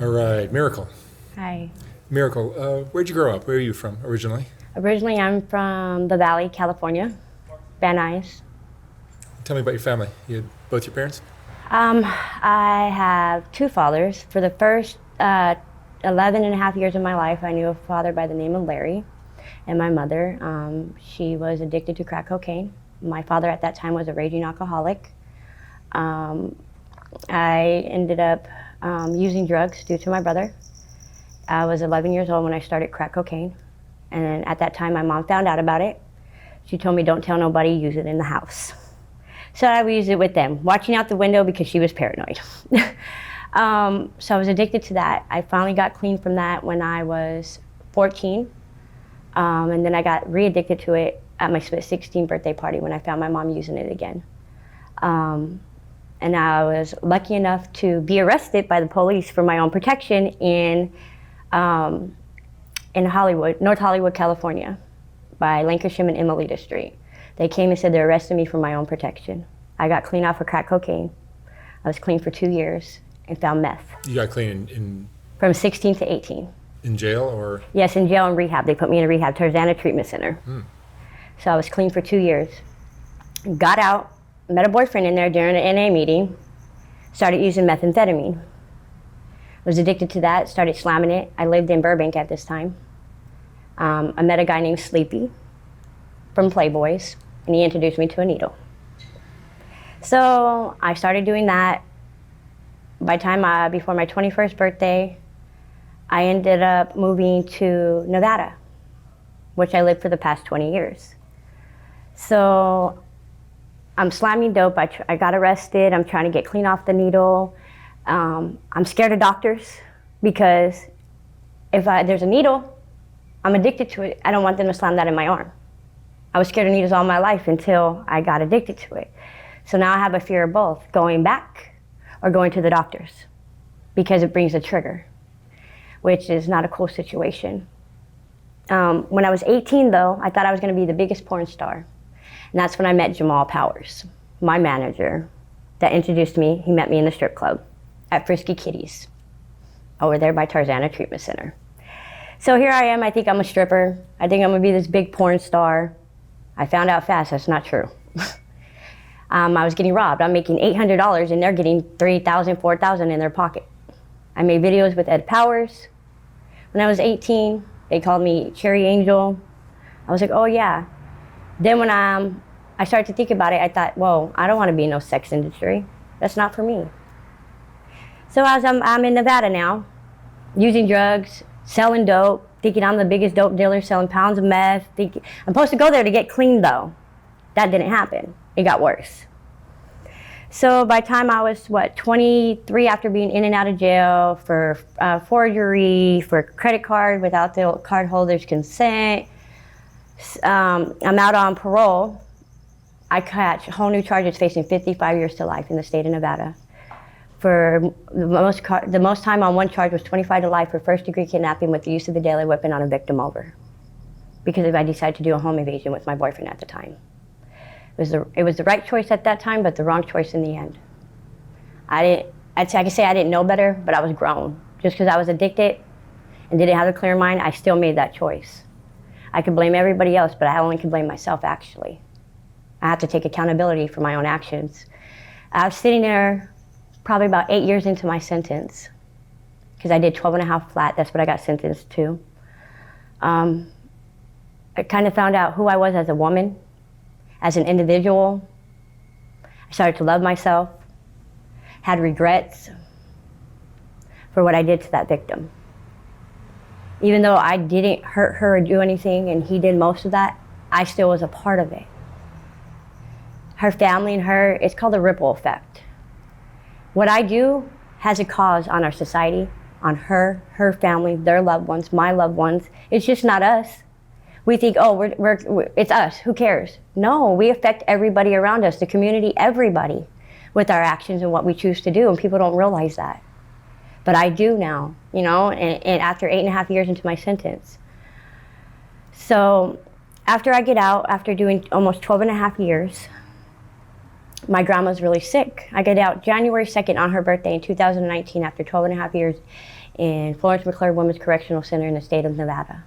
All right, Miracle. Hi. Miracle, where'd you grow up? Where are you from originally? Originally, I'm from the Valley, California, Van Nuys. Tell me about your family. You had both your parents? I have two fathers. For the first 11 and a half years of my life, I knew a father by the name of Larry. And my mother, she was addicted to crack cocaine. My father at that time was a raging alcoholic. I ended up using drugs due to my brother. I was 11 years old when I started crack cocaine. And at that time, my mom found out about it. She told me, don't tell nobody, use it in the house. So I would use it with them, watching out the window because she was paranoid. So I was addicted to that. I finally got clean from that when I was 14. And then I got re-addicted to it at my 16th birthday party when I found my mom using it again. And I was lucky enough to be arrested by the police for my own protection in Hollywood, North Hollywood, California, by Lancashire and Imelita Street. They came and said they arrested me for my own protection. I got clean off of crack cocaine. I was clean for 2 years and found meth. You got clean in From 16 to 18. in jail or? Yes, in jail and rehab. They put me in a rehab, Tarzana Treatment Center. So I was clean for 2 years. Got out, met a boyfriend in there during an NA meeting, started using methamphetamine. Was addicted to that, started slamming it. I lived in Burbank at this time. I met a guy named Sleepy from Playboys, and he introduced me to a needle. So I started doing that. By the time before my 21st birthday, I ended up moving to Nevada, which I lived for the past 20 years. So I'm slamming dope. I got arrested. I'm trying to get clean off the needle. I'm scared of doctors because if there's a needle, I'm addicted to it. I don't want them to slam that in my arm. I was scared of needles all my life until I got addicted to it. So now I have a fear of both, going back or going to the doctors, because it brings a trigger, which is not a cool situation. When I was 18 though, I thought I was gonna be the biggest porn star. And that's when I met Jamal Powers, my manager that introduced me. He met me in the strip club at Frisky Kitties over there by Tarzana Treatment Center. So here I am, I think I'm a stripper. I think I'm gonna be this big porn star. I found out fast that's not true. I was getting robbed. I'm making $800 and they're getting $3,000, $4,000 in their pocket. I made videos with Ed Powers. When I was 18, they called me Cherry Angel. I was like, oh yeah. Then when I started to think about it, I thought, whoa, I don't wanna be in no sex industry. That's not for me. So as I'm in Nevada now, using drugs, selling dope, thinking I'm the biggest dope dealer, selling pounds of meth. I'm supposed to go there to get clean though. That didn't happen. It got worse. So by the time I was, 23, after being in and out of jail for forgery, for credit card without the card holder's consent, I'm out on parole. I catch whole new charges facing 55 years to life in the state of Nevada. For the most time on one charge was 25 to life for first-degree kidnapping with the use of the deadly weapon on a victim over. Because I decided to do a home invasion with my boyfriend at the time. It was the right choice at that time, but the wrong choice in the end. I could say I didn't know better, but I was grown. Just because I was addicted and didn't have a clear mind, I still made that choice. I could blame everybody else, but I only could blame myself, actually. I have to take accountability for my own actions. I was sitting there probably about 8 years into my sentence, because I did 12 and a half flat. That's what I got sentenced to. I kind of found out who I was as a woman, as an individual. I started to love myself, had regrets for what I did to that victim. Even though I didn't hurt her or do anything and he did most of that, I still was a part of it. Her family and her, it's called the ripple effect. What I do has a cause on our society, on her family, their loved ones, my loved ones. It's just not us. We think, oh, it's us, who cares? No, we affect everybody around us, the community, everybody, with our actions and what we choose to do, and people don't realize that. But I do now, and after 8.5 years into my sentence. So after I get out, after doing almost 12 and a half years, My grandma's really sick. I got out January 2nd on her birthday in 2019 after 12 and a half years in Florence McClure Women's Correctional Center in the state of Nevada.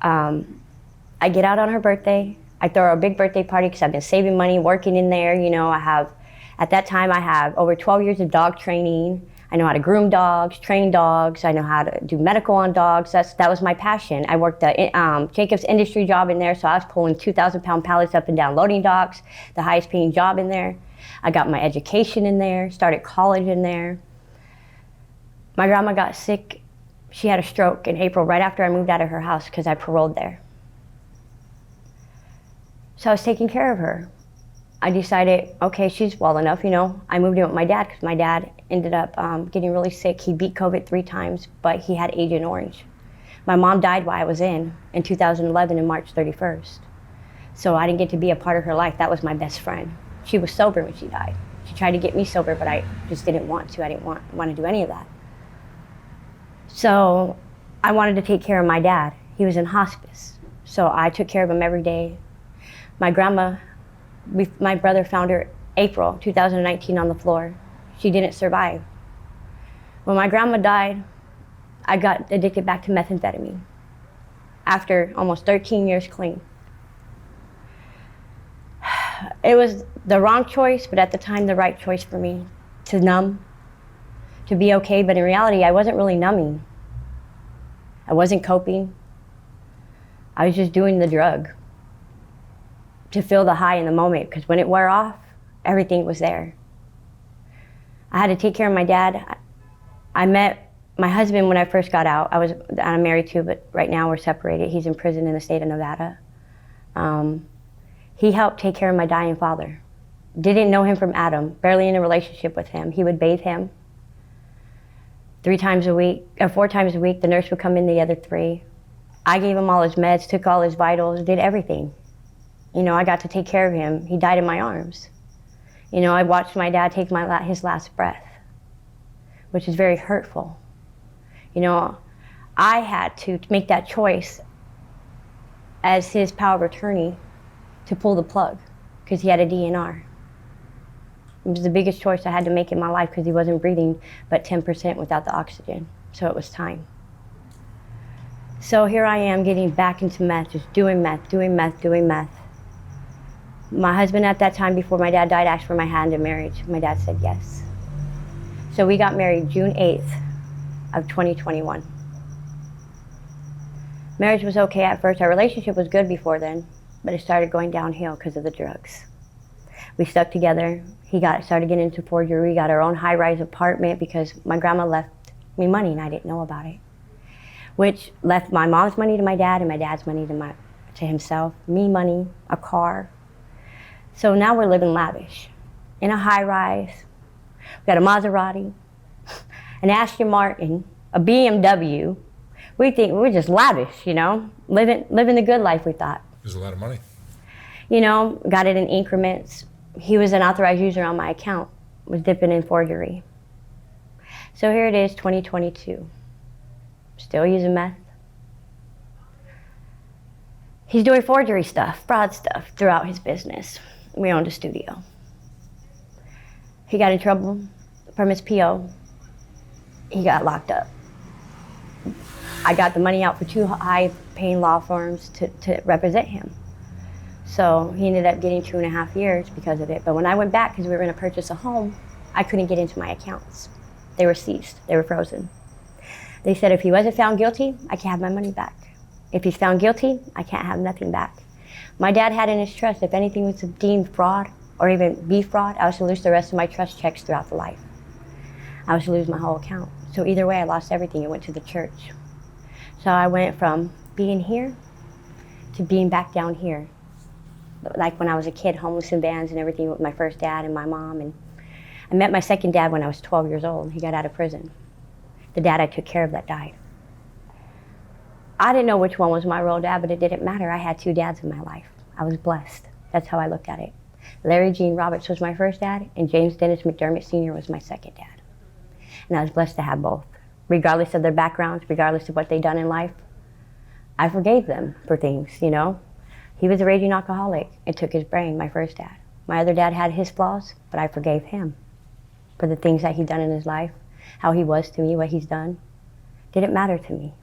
I get out on her birthday. I throw her a big birthday party because I've been saving money, working in there. You know, at that time I have over 12 years of dog training. I know how to groom dogs, train dogs. I know how to do medical on dogs. That was my passion. I worked at Jacob's industry job in there, so I was pulling 2,000-pound pallets up and down loading docks, the highest paying job in there. I got my education in there, started college in there. My grandma got sick. She had a stroke in April right after I moved out of her house because I paroled there. So I was taking care of her. I decided, okay, she's well enough, you know. I moved in with my dad because my dad ended up getting really sick. He beat COVID 3 times, but he had Agent Orange. My mom died while I was in 2011 on March 31st. So I didn't get to be a part of her life. That was my best friend. She was sober when she died. She tried to get me sober, but I just didn't want to. I didn't want to do any of that. So I wanted to take care of my dad. He was in hospice. So I took care of him every day. My grandma, my brother found her April 2019 on the floor. She didn't survive. When my grandma died, I got addicted back to methamphetamine after almost 13 years clean. It was the wrong choice, but at the time the right choice for me to numb, to be okay, but in reality I wasn't really numbing. I wasn't coping. I was just doing the drug to feel the high in the moment, because when it wore off, everything was there. I had to take care of my dad. I met my husband when I first got out. I'm married to, but right now we're separated. He's in prison in the state of Nevada. He helped take care of my dying father. Didn't know him from Adam, barely in a relationship with him. He would bathe him 4 times a week. The nurse would come in the other 3. I gave him all his meds, took all his vitals, did everything. You know, I got to take care of him. He died in my arms. You know, I watched my dad take his last breath, which is very hurtful. You know, I had to make that choice as his power of attorney to pull the plug because he had a DNR. It was the biggest choice I had to make in my life because he wasn't breathing but 10% without the oxygen. So it was time. So here I am getting back into meth, just doing meth. My husband at that time, before my dad died, asked for my hand in marriage. My dad said yes. So we got married June 8th of 2021. Marriage was okay at first. Our relationship was good before then, but it started going downhill because of the drugs. We stuck together. He started getting into forgery. We got our own high-rise apartment because my grandma left me money and I didn't know about it, which left my mom's money to my dad and my dad's money to himself, me money, a car. So now we're living lavish in a high-rise. We got a Maserati, an Aston Martin, a BMW. We think we're just lavish, you know, living the good life, we thought. There's a lot of money. You know, got it in increments. He was an authorized user on my account, was dipping in forgery. So here it is, 2022. Still using meth. He's doing forgery stuff, fraud stuff throughout his business. We owned a studio. He got in trouble from his PO. He got locked up. I got the money out for 2 high-paying law firms to represent him. So he ended up getting 2.5 years because of it. But when I went back, because we were going to purchase a home, I couldn't get into my accounts. They were seized. They were frozen. They said if he wasn't found guilty, I can't have my money back. If he's found guilty, I can't have nothing back. My dad had in his trust, if anything was deemed fraud or even be fraud, I was to lose the rest of my trust checks throughout the life. I was to lose my whole account. So either way, I lost everything. It went to the church. So I went from being here to being back down here. Like when I was a kid, homeless in vans and everything with my first dad and my mom. And I met my second dad when I was 12 years old. He got out of prison. The dad I took care of that died. I didn't know which one was my real dad, but it didn't matter. I had 2 dads in my life. I was blessed. That's how I looked at it. Larry Gene Roberts was my first dad, and James Dennis McDermott Sr. was my second dad. And I was blessed to have both. Regardless of their backgrounds, regardless of what they'd done in life, I forgave them for things, you know. He was a raging alcoholic. It took his brain, my first dad. My other dad had his flaws, but I forgave him for the things that he'd done in his life, how he was to me, what he's done. Didn't matter to me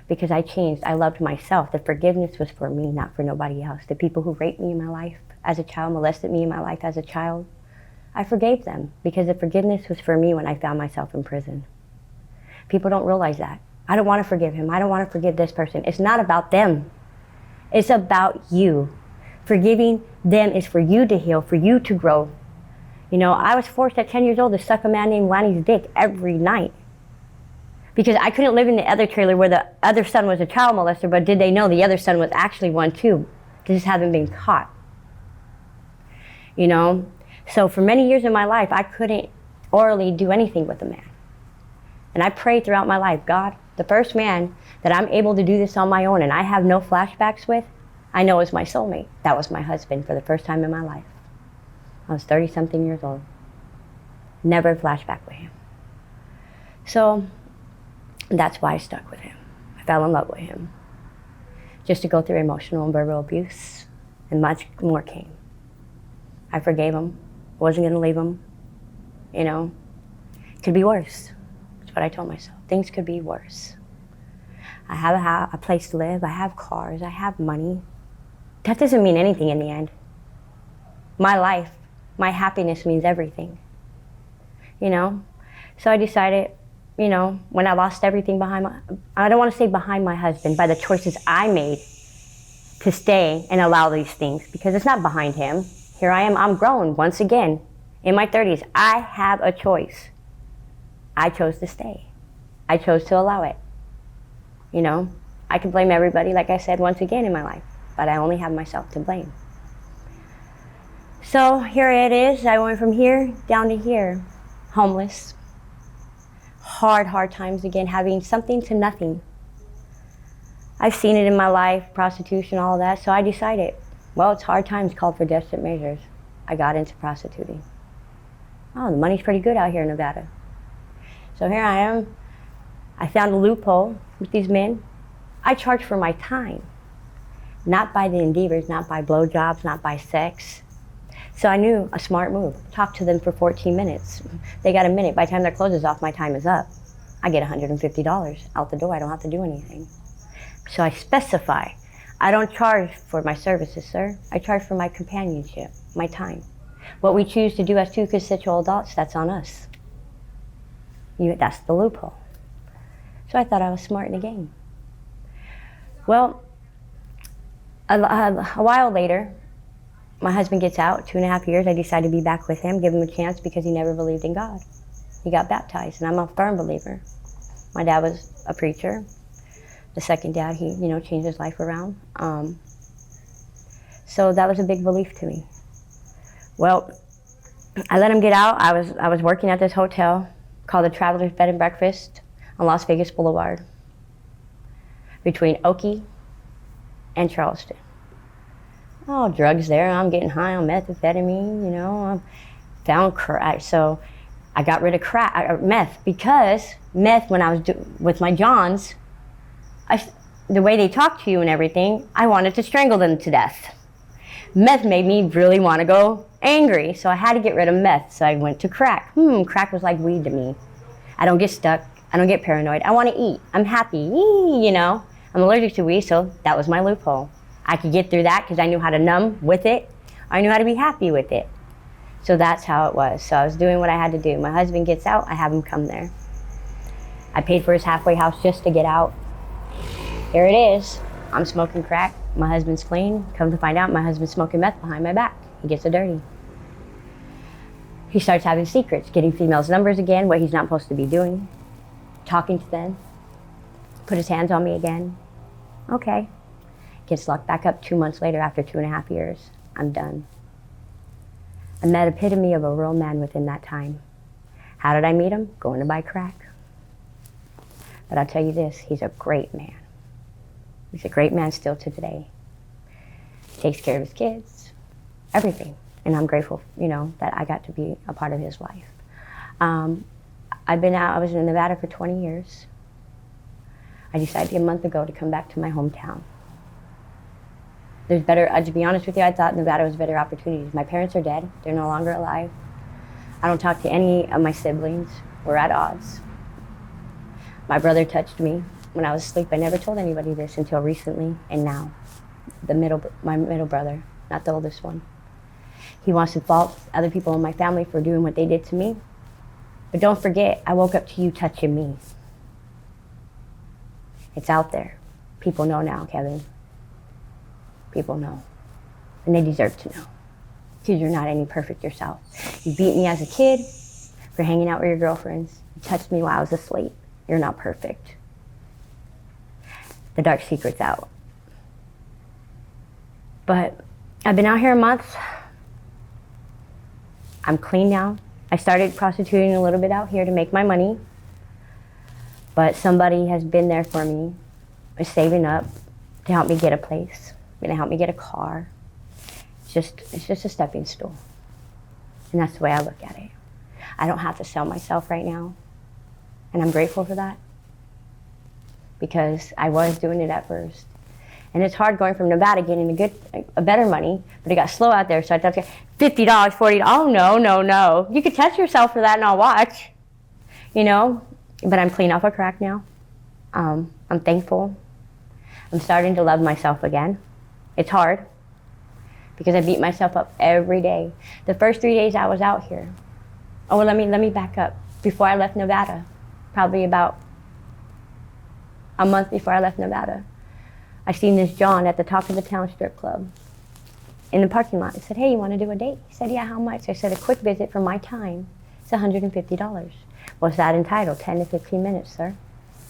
because I changed. I loved myself. The forgiveness was for me, not for nobody else. The people who raped me in my life as a child, molested me in my life as a child, I forgave them because the forgiveness was for me when I found myself in prison. People don't realize that. I don't want to forgive him. I don't want to forgive this person. It's not about them. It's about you. Forgiving them is for you to heal, for you to grow. You know, I was forced at 10 years old to suck a man named Lanny's dick every night because I couldn't live in the other trailer where the other son was a child molester, but did they know the other son was actually one too? They just haven't been caught. You know? So for many years in my life, I couldn't orally do anything with a man. And I prayed throughout my life, God, the first man that I'm able to do this on my own and I have no flashbacks with, I know is my soulmate. That was my husband for the first time in my life. I was 30-something years old. Never flashback with him. So that's why I stuck with him. I fell in love with him. Just to go through emotional and verbal abuse, and much more came. I forgave him. Wasn't going to leave him. You know, could be worse. That's what I told myself. Things could be worse. I have a place to live. I have cars. I have money. That doesn't mean anything in the end. My life, my happiness means everything. You know? So I decided, you know, when I lost everything behind I don't want to say behind my husband, by the choices I made to stay and allow these things, because it's not behind him. Here I am, I'm grown once again. In my 30s, I have a choice. I chose to stay. I chose to allow it. You know, I can blame everybody, like I said, once again in my life, but I only have myself to blame. So here it is. I went from here down to here, homeless. Hard times again, having something to nothing. I've seen it in my life, prostitution, all that, so I decided, well, it's hard times called for desperate measures. I got into prostituting. Oh, the money's pretty good out here in Nevada. So here I am. I found a loophole with these men. I charge for my time, not by the endeavors, not by blowjobs, not by sex. So I knew a smart move. Talk to them for 14 minutes. They got a minute. By the time their clothes is off, my time is up. I get $150 out the door. I don't have to do anything. So I specify. I don't charge for my services, sir. I charge for my companionship, my time. What we choose to do as two consensual adults, that's on us. That's the loophole. So I thought I was smart in the game. Well, a while later, my husband gets out, 2.5 years. I decide to be back with him, give him a chance because he never believed in God. He got baptized, and I'm a firm believer. My dad was a preacher. The second dad, he, you know, changed his life around. So that was a big belief to me. Well, I let him get out. I was working at this hotel called the Traveler's Bed and Breakfast on Las Vegas Boulevard between Oakey and Charleston. Oh, drugs there. I'm getting high on methamphetamine, you know. I found crack. So I got rid of meth because meth, when I was with my Johns, the way they talk to you and everything, I wanted to strangle them to death. Meth made me really want to go angry, so I had to get rid of meth. So I went to crack. Crack was like weed to me. I don't get stuck. I don't get paranoid. I want to eat. I'm happy, you know. I'm allergic to weed, so that was my loophole. I could get through that because I knew how to numb with it. I knew how to be happy with it. So that's how it was. So I was doing what I had to do. My husband gets out, I have him come there. I paid for his halfway house just to get out. Here it is. I'm smoking crack. My husband's clean. Come to find out, my husband's smoking meth behind my back. He gets it dirty. He starts having secrets, getting females' numbers again, what he's not supposed to be doing, talking to them, put his hands on me again. Okay. Gets locked back up 2 months later after 2.5 years. I'm done. I met the epitome of a real man within that time. How did I meet him? Going to buy crack. But I'll tell you this, he's a great man. He's a great man still to today. Takes care of his kids, everything. And I'm grateful, you know, that I got to be a part of his life. I was in Nevada for 20 years. I decided a month ago to come back to my hometown. There's better, to be honest with you, I thought Nevada was better opportunities. My parents are dead. They're no longer alive. I don't talk to any of my siblings. We're at odds. My brother touched me when I was asleep. I never told anybody this until recently, and now. My middle brother, not the oldest one. He wants to fault other people in my family for doing what they did to me. But don't forget, I woke up to you touching me. It's out there. People know now, Kevin. People know. And they deserve to know. Because you're not any perfect yourself. You beat me as a kid for hanging out with your girlfriends. You touched me while I was asleep. You're not perfect. The dark secret's out. But I've been out here a month. I'm clean now. I started prostituting a little bit out here to make my money. But somebody has been there for me, is saving up to help me get a place, to help me get a car. It's just a stepping stool. And that's the way I look at it. I don't have to sell myself right now. And I'm grateful for that. Because I was doing it at first. And it's hard going from Nevada getting a better money, but it got slow out there, so I thought, $50, $40, oh no. You could test yourself for that and I'll watch, you know? But I'm clean off of crack now. I'm thankful. I'm starting to love myself again. It's hard, because I beat myself up every day. The first 3 days I was out here, well, let me back up. Before I left Nevada, probably about a month before I left Nevada, I seen this John at the top of the town strip club in the parking lot. I said, hey, you want to do a date? He said, yeah, how much? I said, a quick visit for my time. It's $150. What's that entitled? 10 to 15 minutes, sir.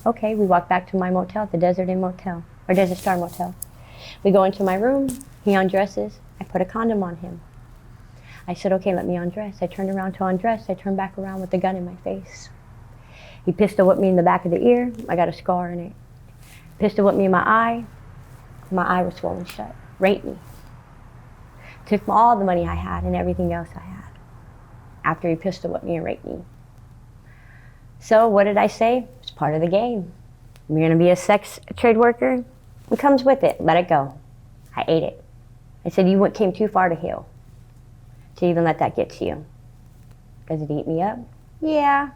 Okay, we walk back to my motel, the Desert Inn Motel, or Desert Star Motel. We go into my room, he undresses, I put a condom on him. I said, okay, let me undress. I turned around to undress, I turned back around with the gun in my face. He pistol whipped me in the back of the ear, I got a scar in it. Pistol whipped me in my eye was swollen shut. Raped me. Took all the money I had and everything else I had after he pistol whipped me and raped me. So what did I say? It's part of the game. You're gonna be a sex trade worker? It comes with it, let it go. I ate it. I said, you came too far to heal, to even let that get to you. Does it eat me up? Yeah,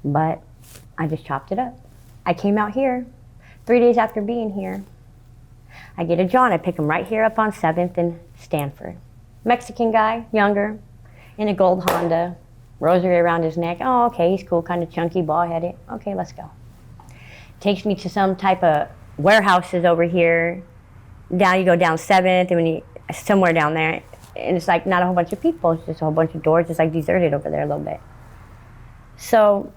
but I just chopped it up. I came out here, 3 days after being here, I get a John, I pick him right here up on 7th and Stanford. Mexican guy, younger, in a gold Honda, rosary around his neck. Oh, okay, he's cool, kind of chunky, bald-headed. Okay, let's go. Takes me to some type of warehouses over here. Down, you go down 7th, and somewhere down there, and it's like not a whole bunch of people, it's just a whole bunch of doors, it's like deserted over there a little bit. So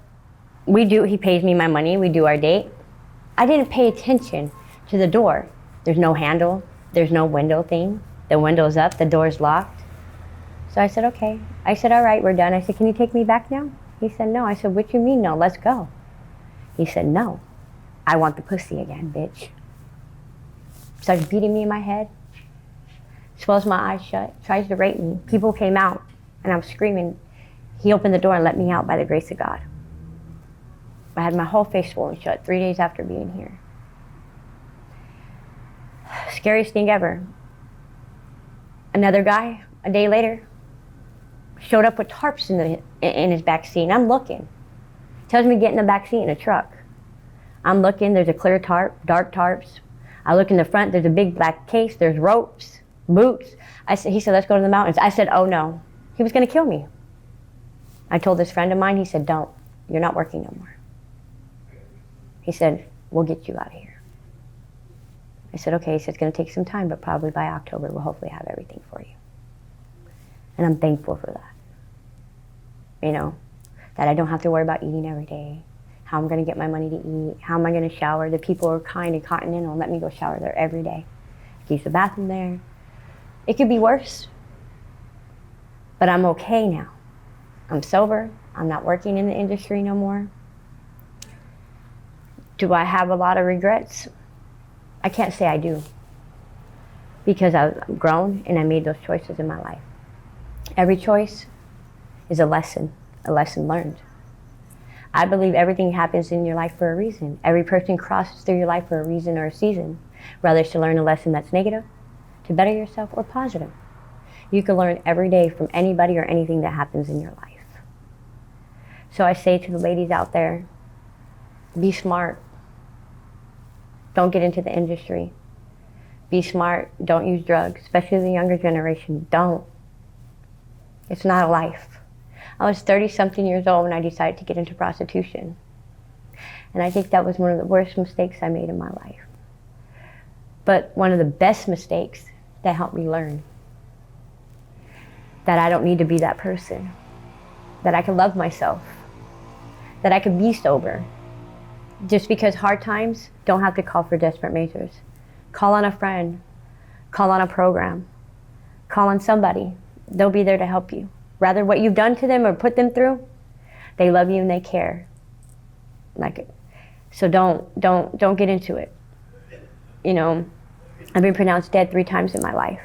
he pays me my money, we do our date. I didn't pay attention to the door. There's no handle, there's no window thing. The window's up, the door's locked. So I said, okay. I said, all right, we're done. I said, can you take me back now? He said, no. I said, what you mean no, let's go. He said, no, I want the pussy again, bitch. Starts beating me in my head, swells my eyes shut, tries to rape me. People came out and I'm screaming. He opened the door and let me out by the grace of God. I had my whole face swollen shut 3 days after being here. Scariest thing ever. Another guy, a day later, showed up with tarps in his back seat, and I'm looking. Tells me to get in the back seat in a truck. I'm looking, there's a clear tarp, dark tarps. I look in the front, there's a big black case, there's ropes, boots. He said, let's go to the mountains. I said, oh no. He was gonna kill me. I told this friend of mine, he said, don't, you're not working no more. He said, we'll get you out of here. I said, okay. He said, it's gonna take some time, but probably by October, we'll hopefully have everything for you. And I'm thankful for that. You know, that I don't have to worry about eating every day, how I'm gonna get my money to eat, how am I gonna shower. The people are kind and continental and let me go shower there every day. Use the bathroom there. It could be worse, but I'm okay now. I'm sober, I'm not working in the industry no more. Do I have a lot of regrets? I can't say I do, because I've grown and I made those choices in my life. Every choice is a lesson learned. I believe everything happens in your life for a reason. Every person crosses through your life for a reason or a season, whether it's to learn a lesson that's negative to better yourself or positive. You can learn every day from anybody or anything that happens in your life. So I say to the ladies out there, be smart. Don't get into the industry. Be smart. Don't use drugs, especially the younger generation. Don't. It's not a life. I was 30-something years old when I decided to get into prostitution. And I think that was one of the worst mistakes I made in my life. But one of the best mistakes that helped me learn that I don't need to be that person, that I can love myself, that I can be sober. Just because hard times don't have to call for desperate measures. Call on a friend, call on a program, call on somebody. They'll be there to help you. Rather what you've done to them or put them through, they love you and they care. So don't get into it. You know, I've been pronounced dead 3 times in my life.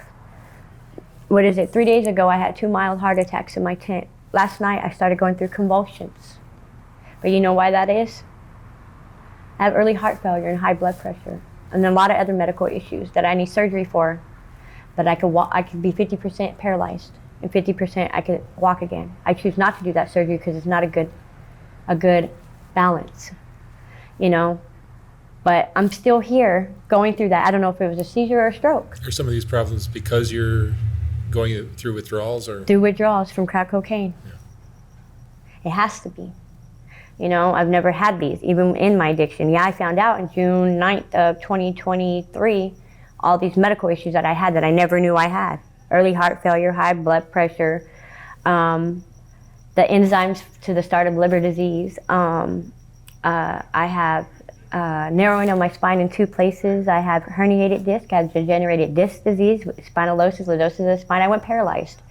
3 days ago I had 2 mild heart attacks in my tent. Last night I started going through convulsions. But you know why that is? I have early heart failure and high blood pressure and a lot of other medical issues that I need surgery for. But I could be 50% paralyzed and 50% I could walk again. I choose not to do that surgery because it's not a good balance, you know. But I'm still here going through that. I don't know if it was a seizure or a stroke. Are some of these problems because you're going through withdrawals or? Through withdrawals from crack cocaine. Yeah. It has to be. You know, I've never had these, even in my addiction. Yeah, I found out in June 9th of 2023, all these medical issues that I had that I never knew I had. Early heart failure, high blood pressure, the enzymes to the start of liver disease. I have narrowing of my spine in 2 places. I have herniated disc, I have degenerated disc disease, spinalosis, lordosis of the spine. I went paralyzed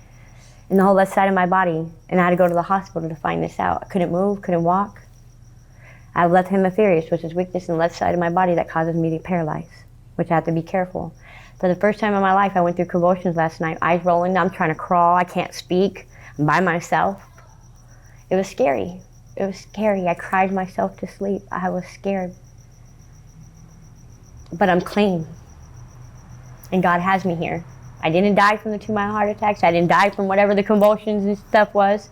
in the whole left side of my body, and I had to go to the hospital to find this out. I couldn't move, couldn't walk. I have left hemiplegia, which is weakness in the left side of my body that causes me to paralyze, which I have to be careful. For the first time in my life, I went through convulsions last night, eyes rolling, I'm trying to crawl, I can't speak, I'm by myself. It was scary. It was scary. I cried myself to sleep. I was scared. But I'm clean. And God has me here. I didn't die from the 2 mild heart attacks. I didn't die from whatever the convulsions and stuff was.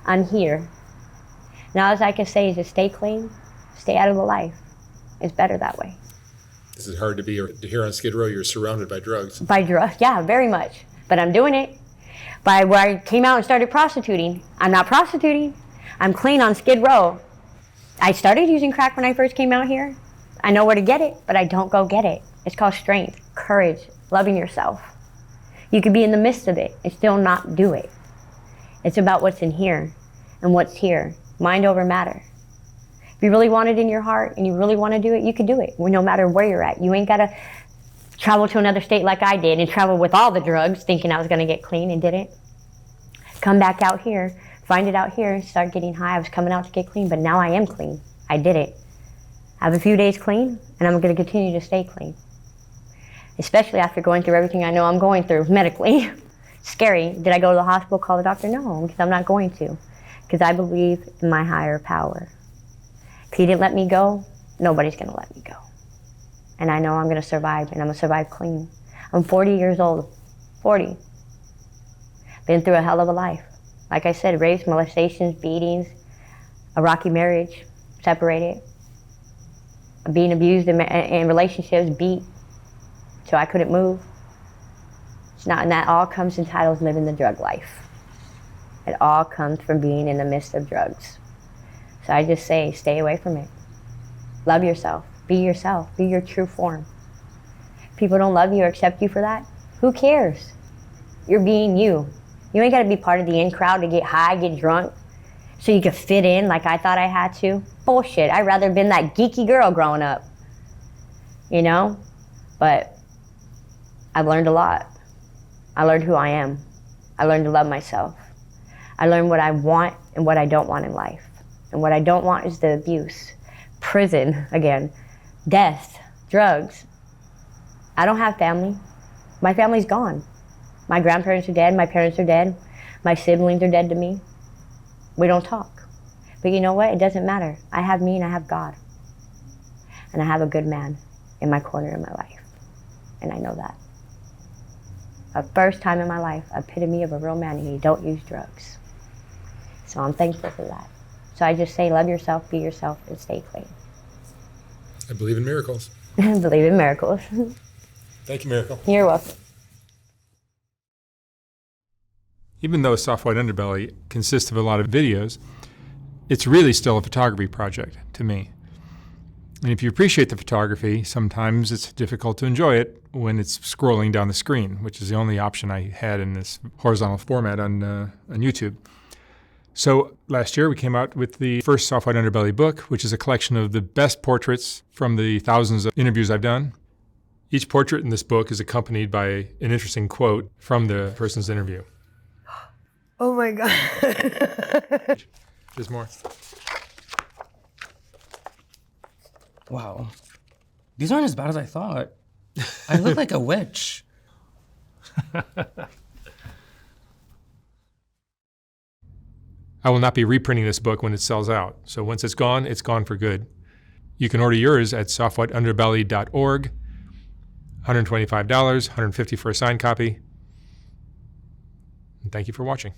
I'm here. Now, all I can say is just stay clean, stay out of the life. It's better that way. This is hard to hear on Skid Row. You're surrounded by drugs. By drugs, yeah, very much. But I'm doing it. By where I came out and started prostituting. I'm not prostituting. I'm clean on Skid Row. I started using crack when I first came out here. I know where to get it, but I don't go get it. It's called strength, courage, loving yourself. You could be in the midst of it and still not do it. It's about what's in here and what's here. Mind over matter. If you really want it in your heart and you really want to do it, you can do it no matter where you're at. You ain't got to travel to another state like I did and travel with all the drugs thinking I was going to get clean and didn't. Come back out here, find it out here, and start getting high. I was coming out to get clean, but now I am clean. I did it. I have a few days clean, and I'm going to continue to stay clean. Especially after going through everything I know I'm going through medically. Scary. Did I go to the hospital, call the doctor? No, because I'm not going to. Because I believe in my higher power. If he didn't let me go, nobody's going to let me go. And I know I'm going to survive, and I'm going to survive clean. I'm 40 years old. 40. Been through a hell of a life. Like I said, rapes, molestations, beatings, a rocky marriage, separated, being abused in relationships, beat, so I couldn't move. And that all comes in titles living the drug life. It all comes from being in the midst of drugs. So I just say, stay away from it. Love yourself, be your true form. If people don't love you or accept you for that, who cares? You're being you. You ain't gotta be part of the in crowd to get high, get drunk, so you could fit in like I thought I had to. Bullshit, I'd rather been that geeky girl growing up, you know? But I've learned a lot. I learned who I am. I learned to love myself. I learned what I want and what I don't want in life. And what I don't want is the abuse, prison, again, death, drugs. I don't have family. My family's gone. My grandparents are dead, my parents are dead, my siblings are dead to me. We don't talk. But you know what? It doesn't matter. I have me and I have God. And I have a good man in my corner of my life. And I know that. a first time in my life, epitome of a real man, and you don't use drugs. So I'm thankful for that. So I just say, love yourself, be yourself, and stay clean. I believe in miracles. Believe in miracles. Thank you, Miracle. You're welcome. Even though Soft White Underbelly consists of a lot of videos, it's really still a photography project to me. And if you appreciate the photography, sometimes it's difficult to enjoy it when it's scrolling down the screen, which is the only option I had in this horizontal format on YouTube. So last year we came out with the first Soft White Underbelly book, which is a collection of the best portraits from the thousands of interviews I've done. Each portrait in this book is accompanied by an interesting quote from the person's interview. Oh my God. There's more. Wow. These aren't as bad as I thought. I look like a witch. I will not be reprinting this book when it sells out. So once it's gone for good. You can order yours at softwhiteunderbelly.org. $125, $150 for a signed copy. And thank you for watching.